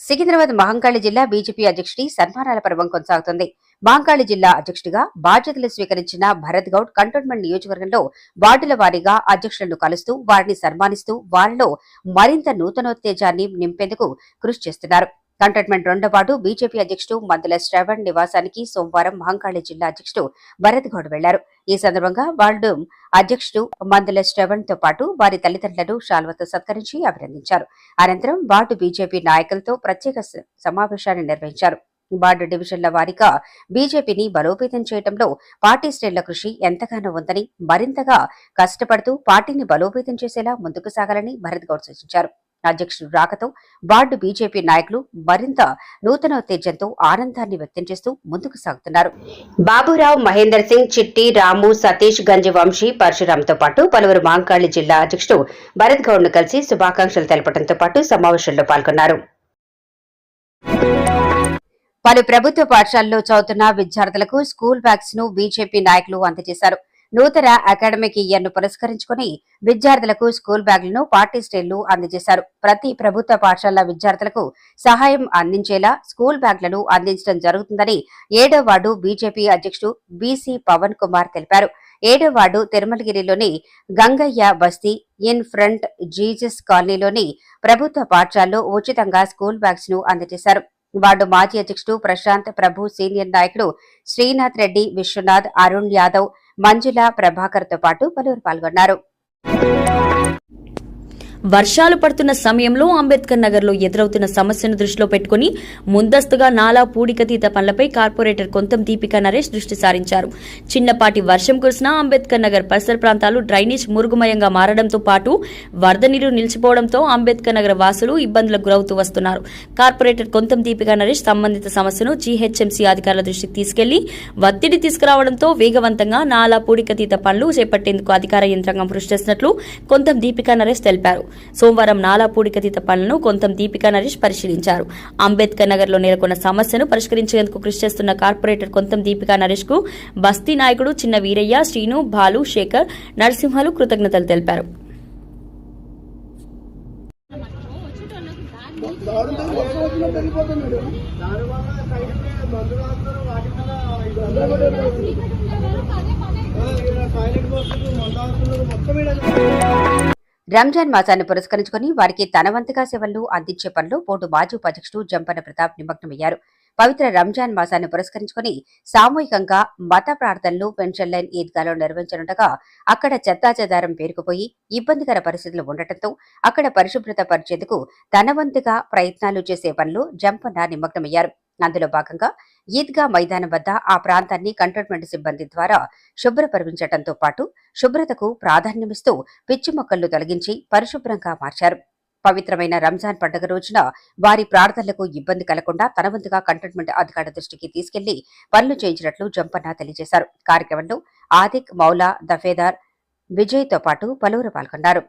సికింద్రాబాద్ మహంకాళి జిల్లా బీజేపీ అధ్యక్షుడి సన్మానాల పర్వం కొనసాగుతుంది. మహంకాళి జిల్లా అధ్యక్షుడిగా బాధ్యతలు స్వీకరించిన భరత్ గౌడ్ కంటోన్మెంట్ నియోజకవర్గంలో వార్డుల వారీగా అధ్యక్షులను కలుస్తూ వారిని సన్మానిస్తూ వారిలో మరింత నూతనోత్తేజాన్ని నింపేందుకు కృషి చేస్తున్నారు. కంటోన్మెంట్ 2వ వార్డు బీజేపీ అధ్యక్షుడు మందుల శ్రవణ్ నివాసానికి సోమవారం మహంకాళి జిల్లా అధ్యక్షుడు భరత్ గౌడ్ వెళ్లారు. ఈ సందర్భంగా వార్డు అధ్యక్షుడు మందుల శ్రవణ్ తో పాటు వారి తల్లిదండ్రులను శాల్వతో సత్కరించి అభినందించారు. అనంతరం వార్డు బీజేపీ నాయకులతో ప్రత్యేక సమావేశాన్ని నిర్వహించారు. వార్డు డివిజన్ల వారీగా బీజేపీని బలోపేతం చేయడంలో పార్టీ శ్రేణుల కృషి ఎంతగానో ఉందని, మరింతగా కష్టపడుతూ పార్టీని బలోపేతం చేసేలా ముందుకు సాగాలని భరత్ గౌడ్ సూచించారు. అధ్యక్షుడు రాకతో వార్డు బీజేపీ నాయకులు మరింత నూతనోత్తేజంతో ఆనందాన్ని వ్యక్తం చేస్తూ ముందుకు సాగుతున్నారు. బాబురావు, మహేందర్ సింగ్, చిట్టి, రాము, సతీష్, గంజి వంశీ, పరశురాంతో పాటు పలువురు మహంకాళి జిల్లా అధ్యక్షుడు భరత్ గౌడ్ ను కలిసి శుభాకాంక్షలు తెలపడంతో పాటు సమావేశంలో పాల్గొన్నారు. పలు ప్రభుత్వ పాఠశాలల్లో చదువుతున్న విద్యార్థులకు స్కూల్ బ్యాగ్స్ ను బీజేపీ నాయకులు అందజేశారు. నూతన అకాడమిక్ ఇయర్ ను పురస్కరించుకుని విద్యార్థులకు స్కూల్ బ్యాగులను పార్టీ శ్రేణులు అందజేశారు. ప్రతి ప్రభుత్వ పాఠశాల విద్యార్థులకు సహాయం అందించేలా స్కూల్ బ్యాగులను అందించడం జరుగుతుందని 7వ వార్డు బీజేపీ అధ్యక్షుడు బీసీ పవన్ కుమార్ తెలిపారు. 7వ వార్డు తిరుమలగిరిలోని గంగయ్య బస్తీ ఇన్ ఫ్రంట్ జీజస్ కాలనీలోని ప్రభుత్వ పాఠశాలలో ఉచితంగా స్కూల్ బ్యాగ్స్ ను అందజేశారు. వార్డు మాజీ అధ్యక్షుడు ప్రశాంత్ ప్రభు, సీనియర్ నాయకుడు శ్రీనాథ్ రెడ్డి, విశ్వనాథ్, అరుణ్ యాదవ్, మంజుల, ప్రభాకర్ తో పాటు పలువురు పాల్గొన్నారు. వర్షాలు పడుతున్న సమయంలో అంబేద్కర్ నగర్ లో ఎదురవుతున్న సమస్యను దృష్టిలో పెట్టుకుని ముందస్తుగా నాలా పూడికతీత పనులపై కార్పొరేటర్ కొంతం దీపికా నరేష్ దృష్టి సారించారు. చిన్నపాటి వర్షం కురిసినా అంబేద్కర్ నగర్ పరిసర ప్రాంతాలు డ్రైనేజ్ మురుగుమయంగా మారడంతో పాటు వరద నీరు నిలిచిపోవడంతో అంబేద్కర్ నగర్ వాసులు ఇబ్బందులకు గురవుతూ వస్తున్నారు. కార్పొరేటర్ కొంతం దీపికా నరేష్ సంబంధిత సమస్యను జీహెచ్ఎంసీ అధికారుల దృష్టికి తీసుకెళ్లి ఒత్తిడి తీసుకురావడంతో వేగవంతంగా నాలా పూడికతీత పనులు చేపట్టేందుకు అధికార యంత్రాంగం కృషి చేసినట్లు కొంతం దీపికా నరేష్ తెలిపారు. సోమవారం నాలా పూడికతీత పనులను కొంతం దీపికా నరేష్ పరిశీలించారు. అంబేద్కర్ నగర్ లో నెలకొన్న సమస్యను పరిష్కరించేందుకు కృషి చేస్తున్న కార్పొరేటర్ కొంతం దీపికా నరేష్ కు బస్తీ నాయకుడు చిన్న వీరయ్య, శ్రీను, బాలు, శేఖర్, నరసింహలు కృతజ్ఞతలు తెలిపారు. రంజాన్ మాసాన్ని పురస్కరించుకుని వారికి తన వంతుగా సేవలను అందించే పనిలో బోర్డు మాజీ ఉపాధ్యక్షుడు జంపన ప్రతాప్ నిమగ్నమయ్యారు. పవిత్ర రంజాన్ మాసాన్ని పురస్కరించుకుని సామూహికంగా మత ప్రార్థనలు పెన్షన్ లైన్ ఈద్గాలో నిర్వహించనుండగా అక్కడ చెత్తాచెదారం పేరుకుపోయి ఇబ్బందికర పరిస్థితులు ఉండటంతో అక్కడ పరిశుభ్రత పరిచేందుకు తన వంతుగా ప్రయత్నాలు చేసే పనిలో జంపన్న నిమగ్నమయ్యారు. అందులో భాగంగా ఈద్గా మైదానం వద్ద ఆ ప్రాంతాన్ని కంటోన్మెంట్ సిబ్బంది ద్వారా శుభ్రపరిచడంతో పాటు శుభ్రతకు ప్రాధాన్యమిస్తూ పిచ్చి మొక్కలను తొలగించి పరిశుభ్రంగా మార్చారు. పవిత్రమైన రంజాన్ పండుగ రోజున వారి ప్రార్థనలకు ఇబ్బంది కలగకుండా తన వంతుగా కంటోన్మెంట్ అధికారుల దృష్టికి తీసుకెళ్లి పనులు చేయించినట్లు జంపన్న తెలియజేశారు. కార్యక్రమంలో ఆదిక్, మౌలా, దఫేదార్, విజయ్ తో పాటు పలువురు పాల్గొన్నారు.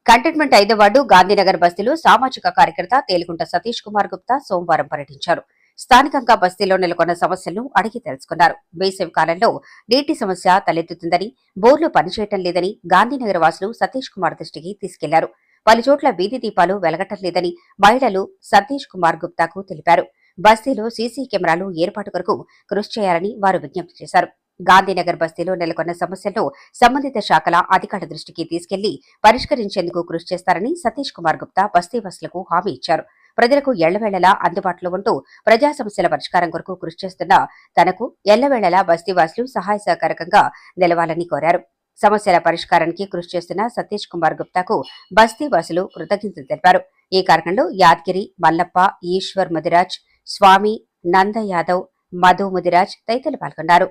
కంటోన్మెంట్ 5వ వార్డు గాంధీనగర్ బస్తీలో సామాజిక కార్యకర్త తేలిగుంట సతీష్ కుమార్ గుప్తా సోమవారం పర్యటించారు. స్థానికంగా బస్తీలో నెలకొన్న సమస్యలను అడిగి తెలుసుకున్నారు. వేసవి కాలంలో నీటి సమస్య తలెత్తుతుందని, బోర్లు పనిచేయటం లేదని గాంధీనగర్ వాసులు సతీష్ కుమార్ దృష్టికి తీసుకెళ్లారు. పలుచోట్ల వీధి దీపాలు వెలగటం లేదని మహిళలు సతీష్ కుమార్ గుప్తాకు తెలిపారు. బస్తీలో సీసీ కెమెరాలు ఏర్పాటు కొరకు కృషి చేయాలని వారు విజ్ఞప్తి చేశారు. గాంధీనగర్ బస్తీలో నెలకొన్న సమస్యలను సంబంధిత శాఖల అధికారుల దృష్టికి తీసుకెళ్లి పరిష్కరించేందుకు కృషి చేస్తారని సతీష్ కుమార్ గుప్తా బస్తీవాసులకు హామీ ఇచ్చారు. ప్రజలకు ఎళ్లవేళలా అందుబాటులో ఉంటూ ప్రజా సమస్యల పరిష్కారం కొరకు కృషి చేస్తున్న తనకు ఎళ్లవేళలా బస్తీవాసులు సహాయ సహకారకంగా నిలవాలని కోరారు. సమస్యల పరిష్కారానికి కృషి చేస్తున్న సతీష్ కుమార్ గుప్తాకు బస్తీవాసులు కృతజ్ఞతలు తెలిపారు. ఈ కార్యక్రమంలో యాద్గిరి, మల్లప్ప, ఈశ్వర్ ముదిరాజ్, స్వామి, నంద యాదవ్, మధు ముదిరాజ్ తదితరులు పాల్గొన్నారు.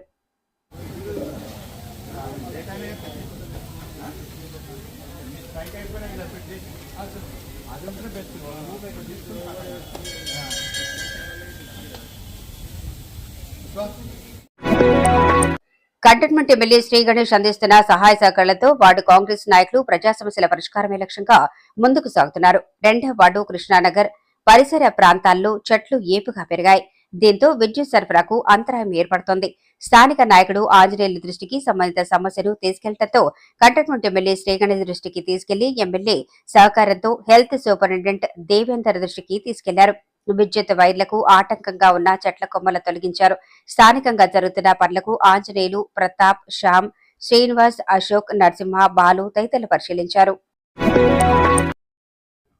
కంటోన్మెంట్ ఎమ్మెల్యే శ్రీ గణేష్ అందిస్తున్న సహాయ సహకారాలతో వార్డు కాంగ్రెస్ నాయకులు ప్రజా సమస్యల పరిష్కారమే లక్ష్యంగా ముందుకు సాగుతున్నారు. 2వ వార్డు కృష్ణానగర్ పరిసర ప్రాంతాల్లో చెట్లు ఏపుగా పెరిగాయి. దీంతో విద్యుత్ సరఫరాకు అంతరాయం ఏర్పడుతోంది. స్థానిక నాయకుడు ఆంజనేయుల దృష్టికి సంబంధిత సమస్యను తీసుకెళ్లడంతో కంటోన్మెంట్ ఎమ్మెల్యే శ్రీగణేష్ దృష్టికి తీసుకెళ్లి ఎమ్మెల్యే సహకారంతో హెల్త్ సూపరింటెండెంట్ దేవేందర్ దృష్టికి తీసుకెళ్లారు. విద్యుత్ వైర్లకు ఆటంకంగా ఉన్న చెట్ల కొమ్మల తొలగించారు. స్థానికంగా జరుగుతున్న పనులకు ఆంజనేయులు, ప్రతాప్, శ్యామ్, శ్రీనివాస్, అశోక్, నరసింహ, బాలు తదితరులు పరిశీలించారు.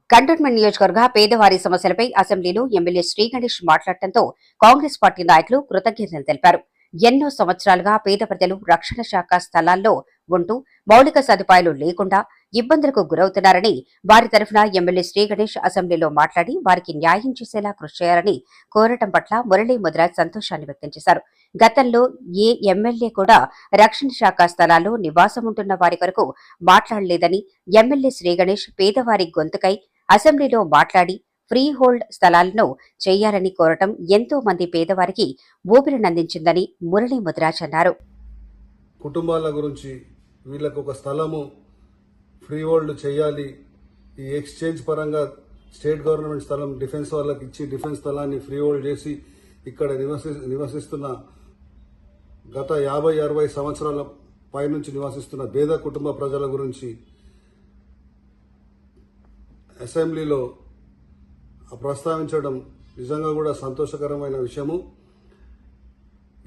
కంటోన్మెంట్ నియోజకవర్గ పేదవారి సమస్యలపై అసెంబ్లీలో ఎమ్మెల్యే శ్రీగణేష్ మాట్లాడటంతో కాంగ్రెస్ పార్టీ నాయకులు కృతజ్ఞతలు తెలిపారు. ఎన్నో సంవత్సరాలుగా పేద ప్రజలు రక్షణ శాఖ స్థలాల్లో ఉంటూ మౌలిక సదుపాయాలు లేకుండా ఇబ్బందులకు గురవుతున్నారని వారి తరఫున ఎమ్మెల్యే శ్రీగణేష్ అసెంబ్లీలో మాట్లాడి వారికి న్యాయం చేసేలా కృషి చేయాలని కోరటం పట్ల మురళీ ముద్రాజ్ సంతోషాన్ని వ్యక్తం చేశారు. గతంలో ఏ ఎమ్మెల్యే కూడా రక్షణ శాఖ స్థలాల్లో నివాసం ఉంటున్న వారి కొరకు మాట్లాడలేదని ఎమ్మెల్యే శ్రీగణేష్ పేదవారి గొంతుకై అసెంబ్లీలో మాట్లాడి ఫ్రీ హోల్డ్ స్థలాలను చేయాలని కోరటం ఎంతో మంది పేదవారికి ఊపిరినందించిందని మురళీ ముద్రాజ్ అన్నారు. కుటుంబాల గురించి వీళ్ళకు ఒక స్థలము ఫ్రీ హోల్డ్ చేయాలి, ఈ ఎక్స్చేంజ్ పరంగా స్టేట్ గవర్నమెంట్ స్థలం డిఫెన్స్ వాళ్ళకి ఇచ్చి డిఫెన్స్ స్థలాన్ని ఫ్రీ హోల్డ్ చేసి ఇక్కడ నివసిస్తున్న గత 50-60 సంవత్సరాల పైనుంచి నివసిస్తున్న పేద కుటుంబ ప్రజల గురించి అసెంబ్లీలో ప్రస్తావించడం నిజంగా కూడా సంతోషకరమైన విషయము.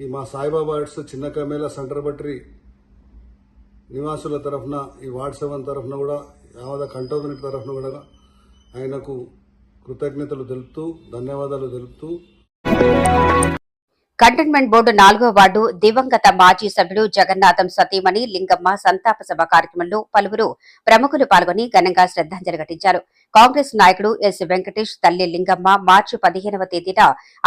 ఈ మా సాయిబాబా ఆర్ట్స్ చిన్న కమేళ సెంటర్ బట్రి నివాసుల తరఫున ఈ వార్డ్ 7 తరఫున కూడా యావద కంటోన్మెంట్ తరఫున కూడా ఆయనకు కృతజ్ఞతలు తెలుపుతూ ధన్యవాదాలు తెలుపుతూ కంటోన్మెంట్ బోర్డు 4వ వార్డు దివంగత మాజీ సభ్యుడు జగన్నాథం సతీమణి లింగమ్మ సంతాప సభ కార్యక్రమంలో పలువురు ప్రముఖులు పాల్గొని ఘనంగా శ్రద్ధాంజలి ఘటించారు. కాంగ్రెస్ నాయకుడు ఎస్ వెంకటేష్ తల్లి లింగమ్మ మార్చి 15వ తేదీన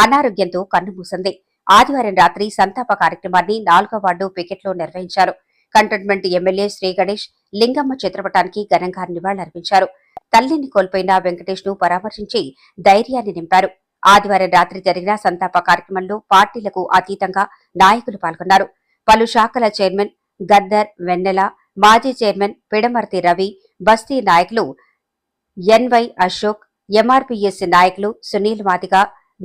అనారోగ్యంతో కన్నుమూసింది. ఆదివారం రాత్రి సంతాప కార్యక్రమాన్ని 4వ వార్డు పికెట్లో నిర్వహించారు. కంటోన్మెంట్ ఎమ్మెల్యే శ్రీ గణేష్ లింగమ్మ చిత్రపటానికి ఘనంగా నివాళులర్పించారు. తల్లిని కోల్పోయిన వెంకటేష్ ను పరామర్శించి ధైర్యాన్ని నింపారు. ఆదివారం రాత్రి జరిగిన సంతాప కార్యక్రమంలో పార్టీలకు అతీతంగా నాయకులు పాల్గొన్నారు. పలు శాఖల చైర్మన్ గద్దర్, వెన్నెల, మాజీ చైర్మన్ పిడమర్తి రవి, బస్తీ నాయకులు ఎన్వై అశోక్, ఎంఆర్పీఎస్ నాయకులు సునీల్ మాదిగ,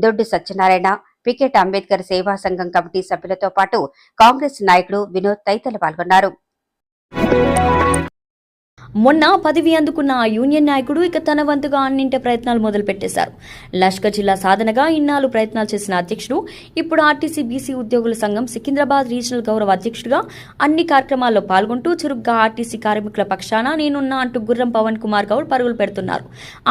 దొడ్డు సత్యనారాయణ, పికెట్ అంబేద్కర్ సేవా సంఘం కమిటీ సభ్యులతో పాటు కాంగ్రెస్ నాయకులు వినోద్ తదితరులు పాల్గొన్నారు. మొన్న పదవి అందుకున్న ఆ యూనియన్ నాయకుడు ఇక తన వంతుగా అన్నింటి ప్రయత్నాలు మొదలుపెట్టేశారు. లష్కర్ జిల్లా సాధనగా ఇన్నాళ్ళు ప్రయత్నాలు చేసిన అధ్యక్షుడు ఇప్పుడు ఆర్టీసీ బీసీ ఉద్యోగుల సంఘం సికింద్రాబాద్ రీజనల్ గౌరవ అధ్యక్షుడిగా అన్ని కార్యక్రమాల్లో పాల్గొంటూ చురుగ్గా ఆర్టీసీ కార్మికుల పక్షాన నేనున్నా అంటూ గుర్రం పవన్ కుమార్ గౌడ్ పరుగులు పెడుతున్నారు.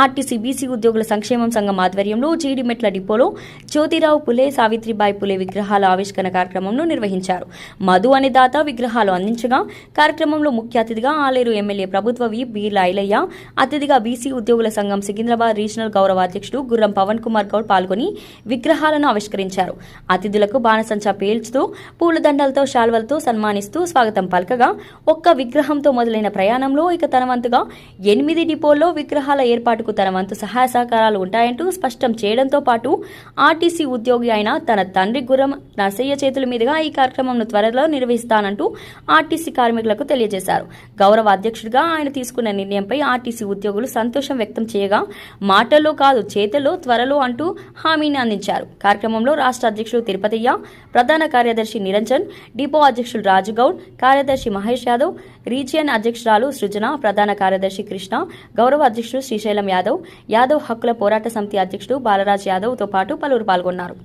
ఆర్టీసీ బీసీ ఉద్యోగుల సంక్షేమం సంఘం ఆధ్వర్యంలో జీడిమెట్ల డిపోలో జ్యోతిరావు పులే, సావిత్రిబాయి పులే విగ్రహాల ఆవిష్కరణ కార్యక్రమంను నిర్వహించారు. మధు అనే దాత విగ్రహాలు అందించగా కార్యక్రమంలో ముఖ్య అతిథిగా ఆలేరు ఎమ్మెల్యే ప్రభుత్వ బి లైలయ్య, అతిథిగా బీసీ ఉద్యోగుల సంఘం సికింద్రాబాద్ రీజనల్ గౌరవ అధ్యక్షుడు గుర్రం పవన్ కుమార్ గౌడ్ పాల్గొని విగ్రహాలను ఆవిష్కరించారు. అతిథులకు బాణసంచా పేల్చుతూ పూలదండలతో శాల్వలతో సన్మానిస్తూ స్వాగతం పలకగా ఒక్క విగ్రహంతో మొదలైన ప్రయాణంలో ఇక తన వంతుగా 8 డిపోల్లో విగ్రహాల ఏర్పాటుకు తన వంతు సహాయ సహకారాలు ఉంటాయంటూ స్పష్టం చేయడంతో పాటు ఆర్టీసీ ఉద్యోగి అయిన తన తండ్రి గుర్రం నర్సయ్య చేతుల మీదుగా ఈ కార్యక్రమంను త్వరలో నిర్వహిస్తానంటూ ఆర్టీసీ కార్మికులకు తెలియజేశారు. గౌరవ అధ్యక్షుడిగా ఆయన తీసుకున్న నిర్ణయంపై ఆర్టీసీ ఉద్యోగులు సంతోషం వ్యక్తం చేయగా మాటల్లో కాదు చేతల్లో త్వరలో అంటూ హామీని అందించారు. కార్యక్రమంలో రాష్ట్ర అధ్యక్షుడు తిరుపతయ్య, ప్రధాన కార్యదర్శి నిరంజన్, డిపో అధ్యక్షుడు రాజుగౌడ్, కార్యదర్శి మహేష్ యాదవ్, రీజియన్ అధ్యక్షురాలు సృజన, ప్రధాన కార్యదర్శి కృష్ణ, గౌరవ అధ్యక్షుడు శ్రీశైలం యాదవ్, యాదవ్ హక్కుల పోరాట సమితి అధ్యక్షుడు బాలరాజ్ యాదవ్ తో పాటు పలువురు పాల్గొన్నారు.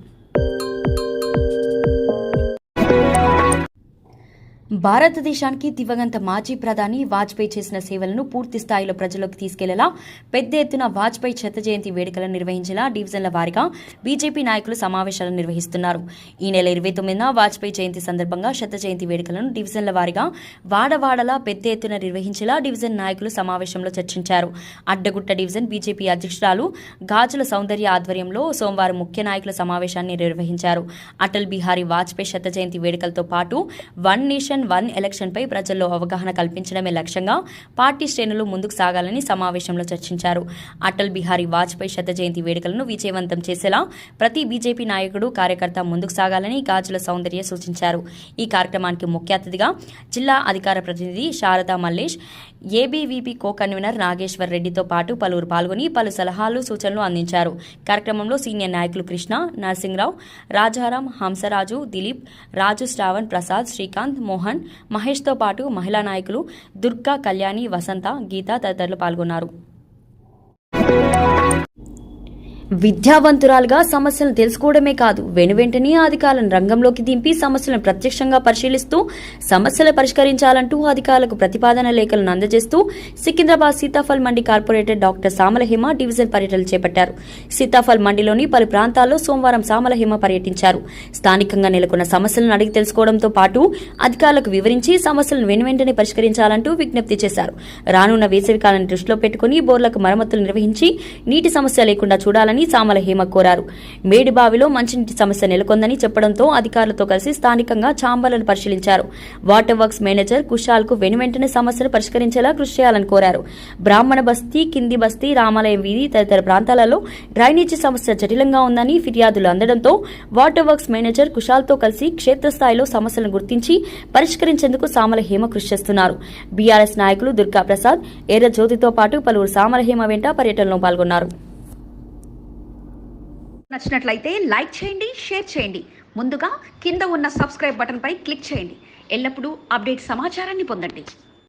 భారతదేశానికి దివంగత మాజీ ప్రధాని వాజ్పేయి చేసిన సేవలను పూర్తి స్థాయిలో ప్రజల్లోకి తీసుకెళ్లేలా పెద్ద ఎత్తున వాజ్పేయి శత జయంతి వేడుకలను నిర్వహించేలా డివిజన్ల వారీగా బీజేపీ నాయకులు సమావేశాలు నిర్వహిస్తున్నారు. ఈ నెల 29న వాజ్పేయి జయంతి సందర్భంగా శత జయంతి వేడుకలను డివిజన్ల వారీగా వాడవాడలా పెద్ద ఎత్తున నిర్వహించేలా డివిజన్ నాయకులు సమావేశంలో చర్చించారు. అడ్డగుట్ట డివిజన్ బీజేపీ అధ్యక్షురాలు గాజుల సౌందర్య ఆధ్వర్యంలో సోమవారం ముఖ్య నాయకుల సమావేశాన్ని నిర్వహించారు. అటల్ బిహారీ వాజ్పేయి శత జయంతి వేడుకలతో పాటు వన్ నేషన్ కార్పొరేషన్ 1 ఎలక్షన్పై ప్రజల్లో అవగాహన కల్పించడమే లక్ష్యంగా పార్టీ శ్రేణులు ముందుకు సాగాలని సమావేశంలో చర్చించారు. అటల్ బిహారీ వాజ్పేయి శత జయంతి వేడుకలను విజయవంతం చేసేలా ప్రతి బీజేపీ నాయకుడు కార్యకర్త ముందుకు సాగాలని గాజుల సౌందర్య సూచించారు. ఈ కార్యక్రమానికి ముఖ్య అతిథిగా జిల్లా అధికార ప్రతినిధి Sharada Mallesh, ABVP co convener Nageshwar రెడ్డితో పాటు పలువురు పాల్గొని పలు సలహాలు సూచనలు అందించారు. కార్యక్రమంలో సీనియర్ నాయకులు కృష్ణ, నరసింహరావు, రాజారాం, హంసరాజు, దిలీప్, రాజు, శ్రావణ్, ప్రసాద్, శ్రీకాంత్, మోహన్, మహేష్తో పాటు మహిళా నాయకులు దుర్గా, కళ్యాణి, వసంత, గీత తదితరులు పాల్గొన్నారు. విద్యావంతురాలుగా సమస్యలను తెలుసుకోవడమే కాదు, వెనువెంటనే అధికారులను రంగంలోకి దింపి సమస్యలను ప్రత్యక్షంగా పరిశీలిస్తూ సమస్యలు పరిష్కరించాలంటూ అధికారులకు ప్రతిపాదన లేఖలను అందజేస్తూ సికింద్రాబాద్ సీతాఫల్ మండి కార్పొరేటర్ డాక్టర్ సామలహేమ డివిజన్ పర్యటనలు చేపట్టారు. సీతాఫల్ మండిలోని పలు ప్రాంతాల్లో సోమవారం సామలహేమ పర్యటించారు. స్థానికంగా నెలకొన్న సమస్యలను అడిగి తెలుసుకోవడంతో పాటు అధికారులకు వివరించి సమస్యలను వెనువెంటనే పరిష్కరించాలంటూ విజ్ఞప్తి చేశారు. రానున్న వేసవికాలాన్ని దృష్టిలో పెట్టుకుని బోర్లకు మరమ్మతులు నిర్వహించి నీటి సమస్య లేకుండా చూడాలని సామలహేమ కోరారు. మేడిబావిలో మంచినీటి సమస్య నెలకొందని చెప్పడంతో అధికారులతో కలిసి స్థానికంగా ఛాంబర్లను పరిశీలించారు. వాటర్ వర్క్స్ మేనేజర్ కుషాల్ కు వెనువెంటనే సమస్యను పరిష్కరించేలా కృషి చేయాలని కోరారు. బ్రాహ్మణ బస్తీ, కింది బస్తీ, రామాలయం వీధి తదితర ప్రాంతాలలో డ్రైనేజీ సమస్య జటిలంగా ఉందని ఫిర్యాదులు అందడంతో వాటర్ వర్క్స్ మేనేజర్ కుషాల్ తో కలిసి క్షేత్రస్థాయిలో సమస్యలను గుర్తించి పరిష్కరించేందుకు సామలహేమ కృషి చేస్తున్నారు. బీఆర్ఎస్ నాయకులు దుర్గా ప్రసాద్, ఎర్ర జ్యోతితో పాటు పలువురు సామలహేమ వెంట పర్యటనలో పాల్గొన్నారు. నచ్చినట్లయితే లైక్ చేయండి, షేర్ చేయండి. ముందుగా కింద ఉన్న సబ్స్క్రైబ్ బటన్ పై క్లిక్ చేయండి. ఎల్లప్పుడూ అప్డేట్ సమాచారాన్ని పొందండి.